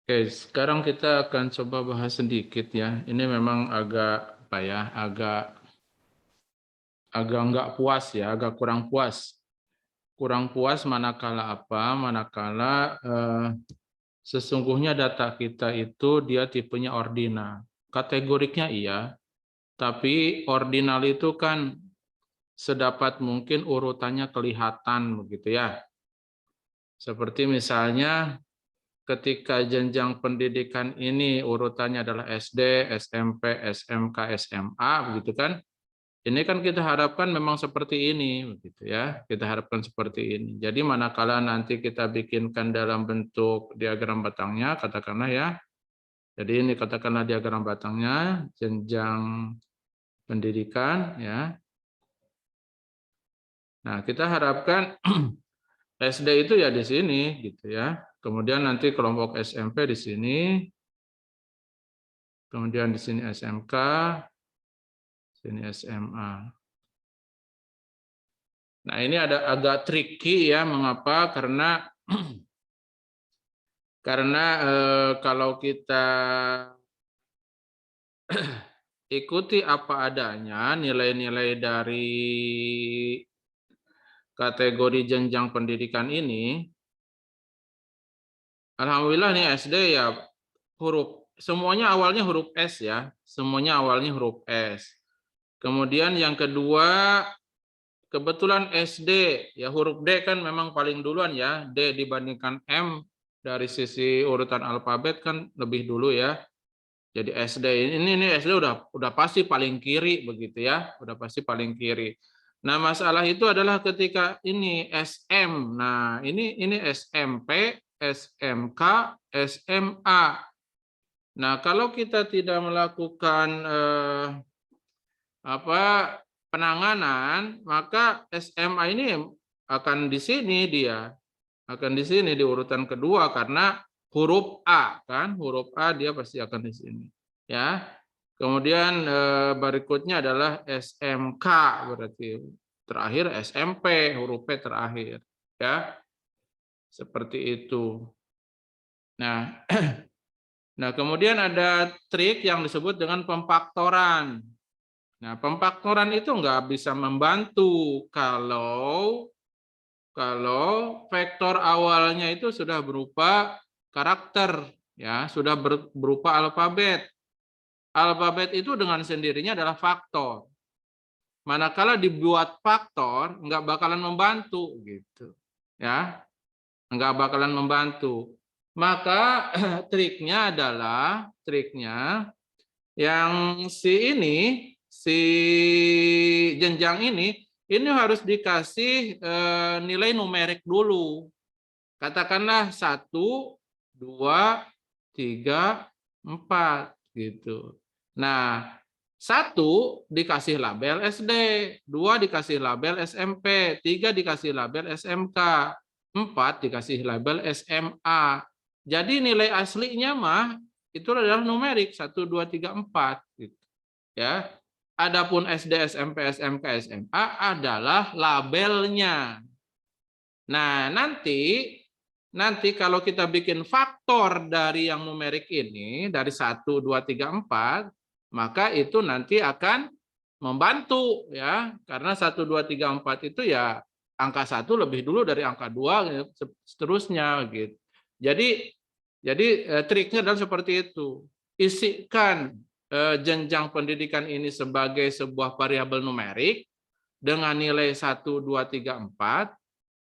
Oke, sekarang kita akan coba bahas sedikit ya. Ini memang agak apa ya, agak nggak puas ya, agak kurang puas. Kurang puas manakala apa? Manakala sesungguhnya data kita itu dia tipenya ordinal. Kategoriknya iya, tapi ordinal itu kan sedapat mungkin urutannya kelihatan begitu ya. Seperti misalnya ketika jenjang pendidikan ini urutannya adalah SD, SMP, SMK, SMA, begitu kan? Ini kan kita harapkan memang seperti ini, begitu ya. Kita harapkan seperti ini. Jadi manakala nanti kita bikinkan dalam bentuk diagram batangnya, katakanlah ya. Jadi ini katakanlah diagram batangnya, jenjang pendidikan, ya. Nah, kita harapkan SD itu ya di sini, gitu ya. Kemudian nanti kelompok SMP di sini, kemudian di sini SMK, sini SMA. Nah, ini agak tricky ya, mengapa? Karena kalau kita ikuti apa adanya, nilai-nilai dari kategori jenjang pendidikan ini, alhamdulillah nih SD ya semuanya awalnya huruf S ya, semuanya awalnya huruf S. Kemudian yang kedua, kebetulan SD, ya huruf D kan memang paling duluan ya, D dibandingkan M dari sisi urutan alfabet kan lebih dulu ya. Jadi SD ini SD udah pasti paling kiri begitu ya, udah pasti paling kiri. Nah, masalah itu adalah ketika ini SM. Nah, ini SMP, SMK, SMA. Nah, kalau kita tidak melakukan penanganan, maka SMA ini akan di sini dia, akan di sini di urutan kedua karena huruf A kan, huruf A dia pasti akan di sini. Ya. Kemudian berikutnya adalah SMK berarti terakhir SMP huruf P terakhir ya. Seperti itu. Nah, nah kemudian ada trik yang disebut dengan pemfaktoran. Nah, pemfaktoran itu nggak bisa membantu kalau vektor awalnya itu sudah berupa karakter, ya, sudah berupa alfabet. Alfabet itu dengan sendirinya adalah faktor. Manakala dibuat faktor, nggak bakalan membantu, gitu, ya, nggak bakalan membantu. Maka triknya yang si jenjang ini harus dikasih nilai numerik dulu. Katakanlah 1, 2, 3, 4 gitu. Nah, 1 dikasih label SD, 2 dikasih label SMP, 3 dikasih label SMK, 4 dikasih label SMA. Jadi nilai aslinya mah itu adalah numerik 1, 2, 3, 4 gitu. Ya. Adapun SD, SMP, SMK, SMA adalah labelnya. Nah, nanti kalau kita bikin faktor dari yang numerik ini dari 1, 2, 3, 4, maka itu nanti akan membantu ya. Karena 1, 2, 3, 4 itu ya angka 1 lebih dulu dari angka 2 seterusnya gitu. Jadi triknya adalah seperti itu. Isikan jenjang pendidikan ini sebagai sebuah variabel numerik dengan nilai 1, 2, 3, 4,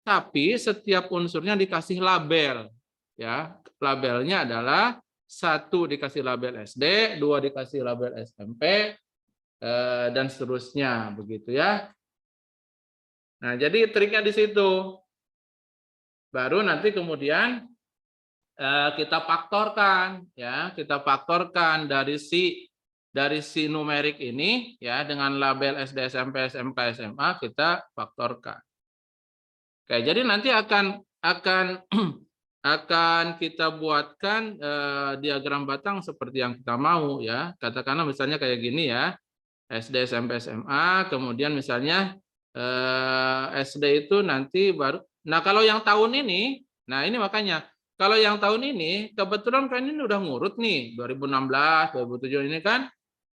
tapi setiap unsurnya dikasih label. Ya, labelnya adalah 1 dikasih label SD, 2 dikasih label SMP, dan seterusnya begitu ya. Nah, jadi triknya di situ. Baru nanti kemudian kita faktorkan ya, kita faktorkan dari si numerik ini ya dengan label SD, SMP, SMK, SMA kita faktorkan. Oke, jadi nanti akan akan kita buatkan diagram batang seperti yang kita mau ya. Katakanlah misalnya kayak gini ya. SD, SMP, SMA, kemudian misalnya SD itu nanti baru. Nah, kalau yang tahun ini, nah ini makanya kalau yang tahun ini kebetulan kan ini udah ngurut nih 2016, 2007 ini kan.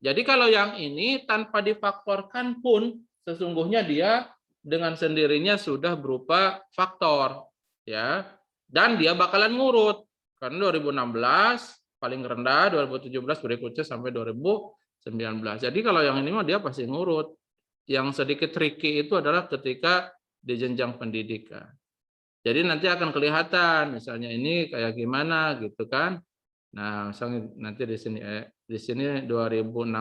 Jadi kalau yang ini tanpa difaktorkan pun sesungguhnya dia dengan sendirinya sudah berupa faktor ya. Dan dia bakalan ngurut. Karena 2016 paling rendah, 2017 berikutnya sampai 2019. Jadi kalau yang ini mah dia pasti ngurut. Yang sedikit tricky itu adalah ketika di jenjang pendidikan. Jadi nanti akan kelihatan misalnya ini kayak gimana gitu kan. Nah, misalnya nanti di sini 2016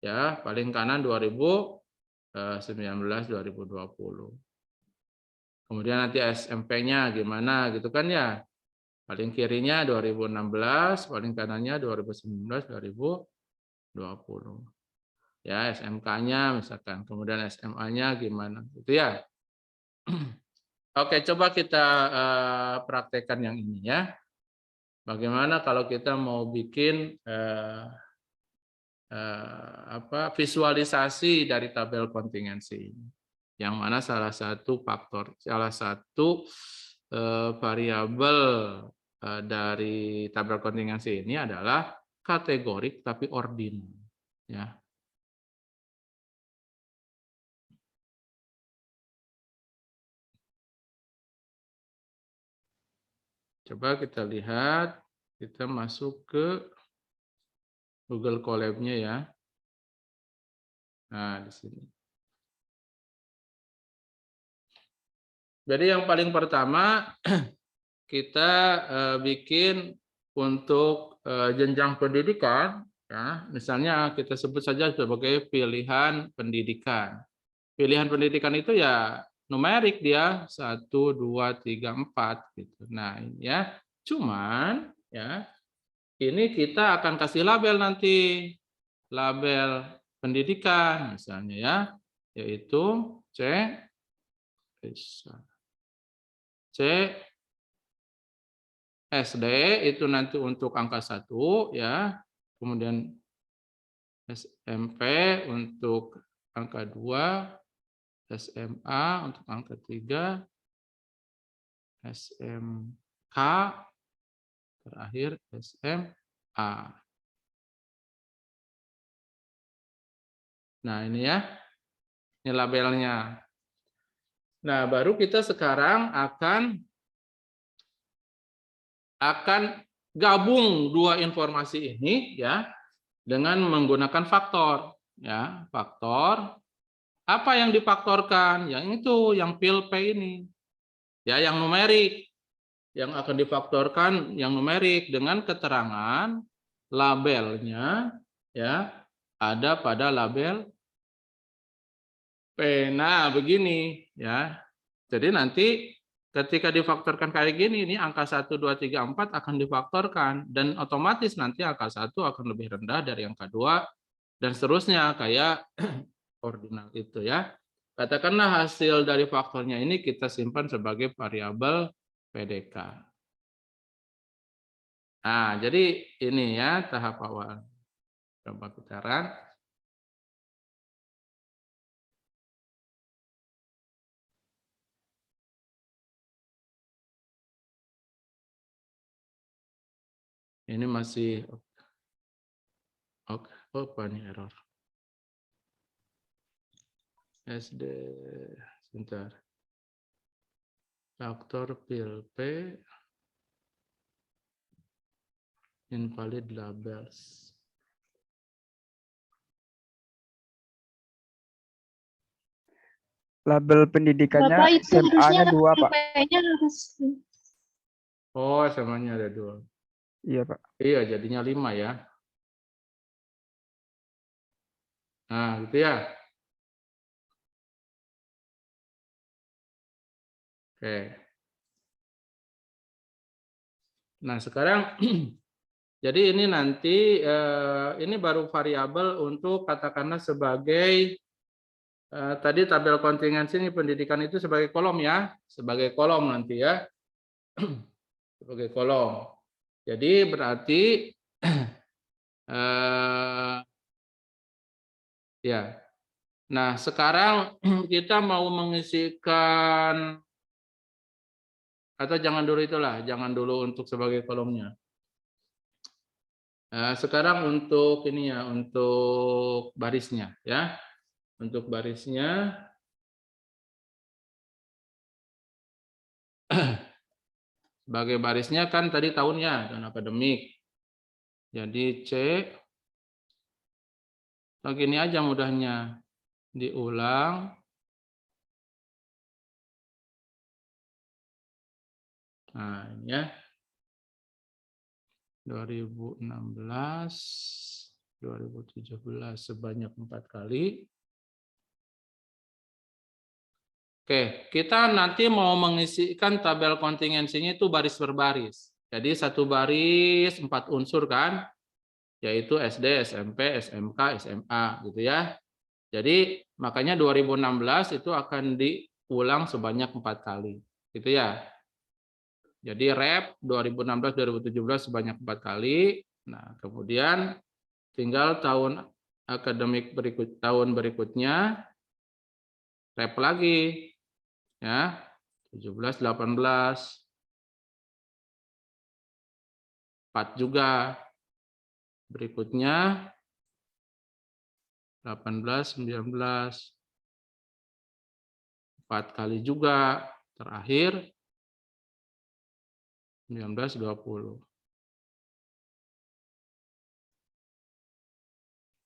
ya, paling kanan 2019 2020. Kemudian nanti SMP-nya gimana gitu kan ya. Paling kirinya 2016, paling kanannya 2019 2020. Ya, SMK-nya misalkan, kemudian SMA-nya gimana gitu ya. Oke, coba kita praktekkan yang ini ya. Bagaimana kalau kita mau bikin visualisasi dari tabel kontingensi ini, yang mana salah satu faktor, salah satu variabel dari tabel kontingensi ini adalah kategorik tapi ordinal. Ya. Coba kita lihat, kita masuk ke Google Colab-nya ya. Nah, di sini. Jadi yang paling pertama kita bikin untuk jenjang pendidikan, ya, misalnya kita sebut saja sebagai pilihan pendidikan. Pilihan pendidikan itu ya numerik dia 1, 2, 3, 4 gitu. Nah, ini ya. Cuman ya, ini kita akan kasih label nanti. Label pendidikan misalnya ya, yaitu C SD itu nanti untuk angka 1 ya. Kemudian SMP untuk angka 2, SMA untuk angka 3, SMK, terakhir SMA. Nah, ini ya. Ini labelnya. Nah, baru kita sekarang akan gabung dua informasi ini ya dengan menggunakan faktor ya. Faktor apa yang difaktorkan? Yang itu, yang pil P ini. Ya, yang numerik. Yang akan difaktorkan yang numerik dengan keterangan labelnya ya ada pada label P. Nah, begini ya. Jadi nanti ketika difaktorkan kayak gini, ini angka 1, 2, 3, 4 akan difaktorkan dan otomatis nanti angka 1 akan lebih rendah dari angka 2 dan seterusnya kayak ordinal itu ya. Katakanlah hasil dari faktornya ini kita simpan sebagai variabel PDK. Nah, jadi ini ya tahap awal. Coba kita run. Ini masih oke, apa nih error? SD sebentar. Faktor pil P invalid labels. Label pendidikannya Bapak itu harusnya SMA-nya 2, Pak. PP-nya harus. Oh, SMA-nya ada 2. Iya, Pak. Iya, jadinya 5 ya. Nah, gitu ya. Oke. Nah, sekarang jadi ini nanti ini baru variabel untuk katakanlah sebagai tadi tabel kontingensi ini pendidikan itu sebagai kolom ya, sebagai kolom nanti ya. Sebagai kolom. Jadi berarti ya. Nah, sekarang kita mau mengisikan Atau jangan dulu itulah, jangan dulu untuk sebagai kolomnya. Nah, sekarang untuk ini ya, untuk barisnya ya. Untuk barisnya sebagai barisnya kan tadi tahunnya dan akademik. Jadi C begini aja mudahnya. Diulang. Nah, ini ya. 2016, 2017 sebanyak 4 kali. Oke, kita nanti mau mengisikan tabel kontingensinya itu baris per baris. Jadi satu baris 4 unsur kan, yaitu SD, SMP, SMK, SMA gitu ya. Jadi makanya 2016 itu akan diulang sebanyak 4 kali. Gitu ya. Jadi rep 2016-2017 sebanyak 4 kali. Nah, kemudian tinggal tahun akademik tahun berikutnya rep lagi ya. 17, 18, 4 juga. Berikutnya 18, 19, 4 kali juga. Terakhir 19, 20.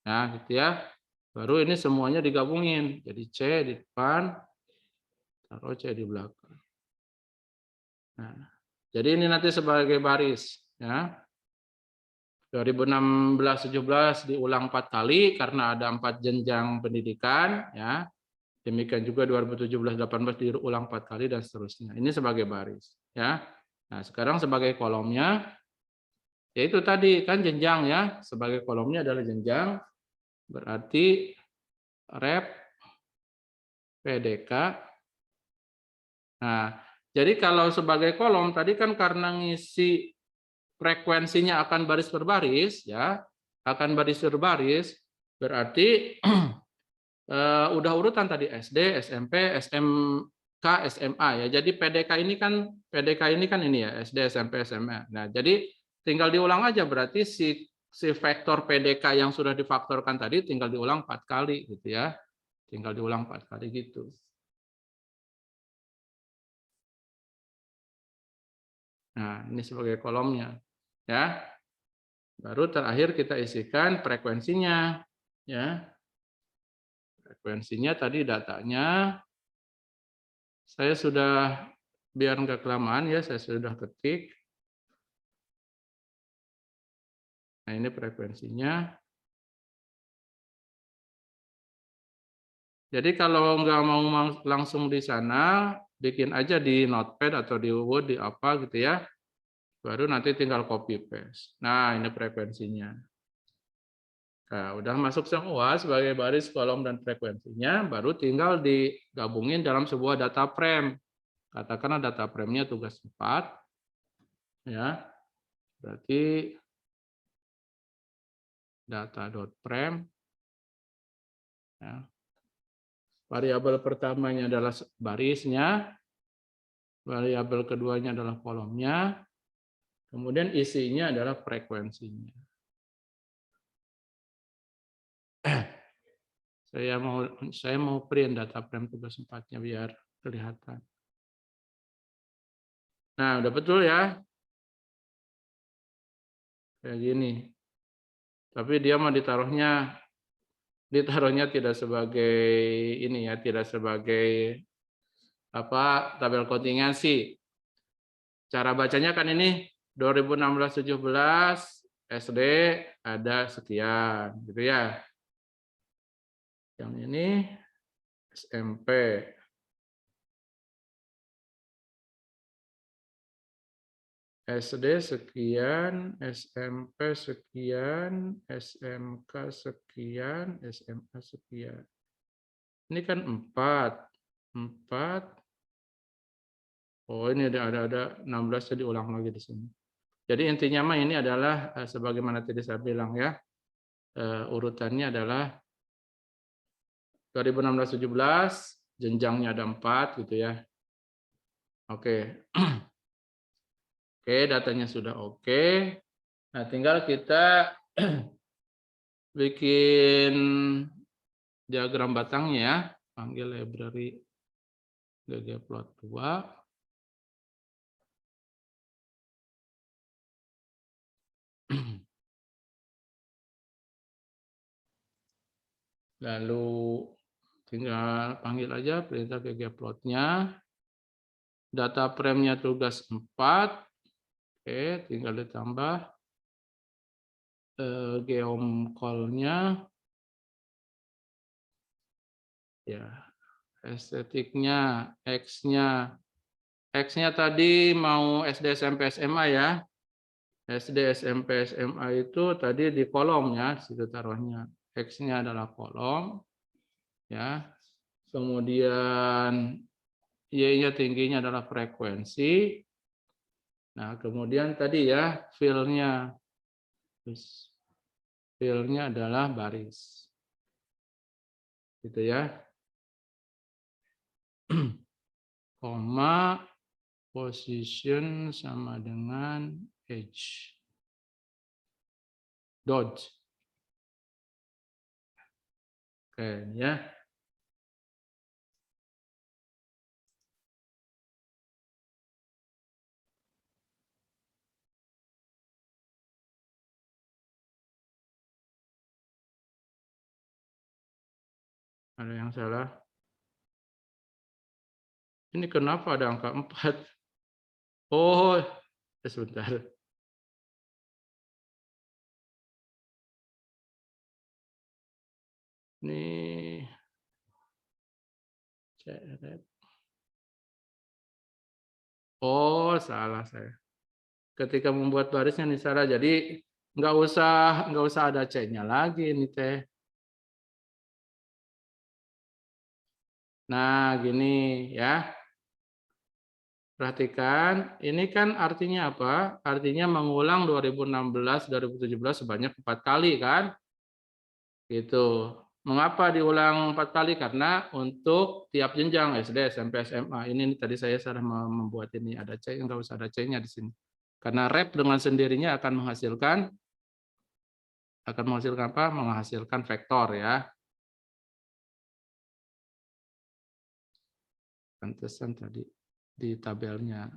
Nah, gitu ya. Baru ini semuanya digabungin. Jadi C di depan, taruh C di belakang. Nah, jadi ini nanti sebagai baris. Ya. 2016-17 diulang 4 kali karena ada 4 jenjang pendidikan. Ya. Demikian juga 2017-18 diulang 4 kali dan seterusnya. Ini sebagai baris. Ya. Nah, sekarang sebagai kolomnya, yaitu tadi kan jenjang ya. Sebagai kolomnya adalah jenjang. Berarti rep PDK. Nah, jadi kalau sebagai kolom tadi kan karena ngisi frekuensinya akan baris per baris ya, akan baris per baris berarti udah urutan tadi SD, SMP, SMK, SMA ya. Jadi PDK ini kan ini ya, SD, SMP, SMA. Nah, jadi tinggal diulang aja berarti si vektor PDK yang sudah difaktorkan tadi tinggal diulang 4 kali gitu ya. Tinggal diulang 4 kali gitu. Nah, ini sebagai kolomnya. Ya. Baru terakhir kita isikan frekuensinya. Ya. Frekuensinya tadi datanya saya sudah, biar nggak kelamaan ya, saya sudah ketik. Nah, ini frekuensinya. Jadi kalau nggak mau langsung di sana, bikin aja di Notepad atau di Word, di apa gitu ya. Baru nanti tinggal copy paste. Nah, ini frekuensinya. Nah, udah masuk semua sebagai baris, kolom, dan frekuensinya, baru tinggal digabungin dalam sebuah data frame. Katakanlah data frame-nya tugas 4. Ya, berarti data.frame. Ya. Variabel pertamanya adalah barisnya, variabel keduanya adalah kolomnya, kemudian isinya adalah frekuensinya. Saya mau print data frame tugas 4-nya biar kelihatan. Nah, udah betul ya. Kayak gini. Tapi dia mau ditaruhnya tidak sebagai ini ya, tidak sebagai apa tabel kontingensi. Cara bacanya kan ini 2016-17 SD ada sekian gitu ya. Yang ini SMP. SD sekian, SMP sekian, SMK sekian, SMA sekian. Ini kan 4. 4. Oh, ini ada 16 jadi ulang lagi di sini. Jadi intinya mah ini adalah sebagaimana tadi saya bilang ya. Urutannya adalah 2016-17, jenjangnya ada 4 gitu ya. Oke. Oke, datanya sudah oke. Nah, tinggal kita bikin diagram batangnya ya. Panggil library ggplot2. Lalu tinggal panggil aja perintah ggplotnya. Data frame-nya tugas 4. Oke, tinggal ditambah geom call-nya. Ya, estetiknya, X-nya. X-nya tadi mau SD, SMP, SMA ya. SD, SMP, SMA itu tadi di kolom ya, situ taruhnya. X-nya adalah kolom. Ya. Kemudian Y-nya tingginya adalah frekuensi. Nah, kemudian tadi ya, fill-nya. Fill-nya adalah baris. Gitu ya. Koma, position sama dengan edge. Dodge. Oke, ya. Ada yang salah? Ini kenapa ada angka 4? Oh, sebentar. Ini CRF. Oh, salah saya. Ketika membuat barisnya nih salah. Jadi nggak usah ada C-nya lagi ini teh. Nah, gini ya. Perhatikan, ini kan artinya apa? Artinya mengulang 2016, 2017 sebanyak 4 kali kan? Gitu. Mengapa diulang 4 kali? Karena untuk tiap jenjang SD, SMP, SMA. Ini tadi saya salah membuat ini ada C, nggak usah ada C-nya di sini. Karena rep dengan sendirinya akan menghasilkan apa? Menghasilkan vektor ya. Pantesan tadi di tabelnya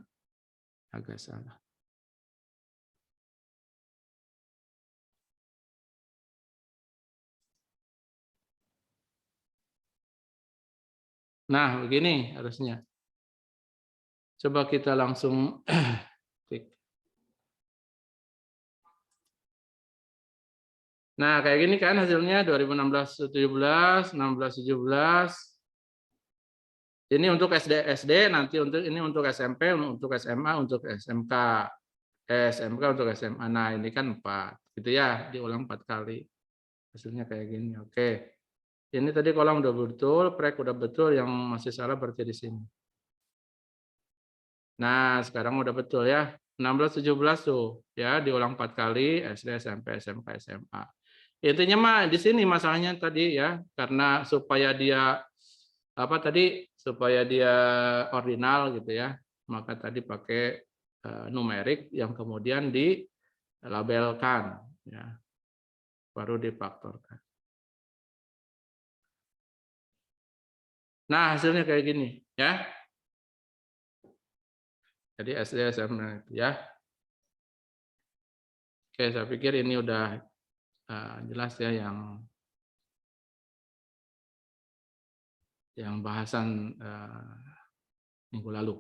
agak salah. Nah, begini harusnya. Coba kita langsung klik. Nah, kayak gini kan hasilnya 2016-17, 16-17. Ini untuk SD, nanti ini untuk SMP, untuk SMA, untuk SMK. SMK untuk SMA. Nah, ini kan 4. Gitu ya, diulang 4 kali. Hasilnya kayak gini. Oke. Ini tadi kolom udah betul, prek udah betul, yang masih salah berarti di sini. Nah, sekarang udah betul ya. 16-17 tuh, ya, diulang 4 kali SD, SMP, SMK, SMA. Intinya mah di sini masalahnya tadi ya, karena supaya dia supaya dia ordinal gitu ya, maka tadi pakai numerik yang kemudian dilabelkan ya, baru difaktorkan. Nah, hasilnya kayak gini ya. Jadi SD, SMP ya. Oke, saya pikir ini udah jelas ya yang bahasan minggu lalu.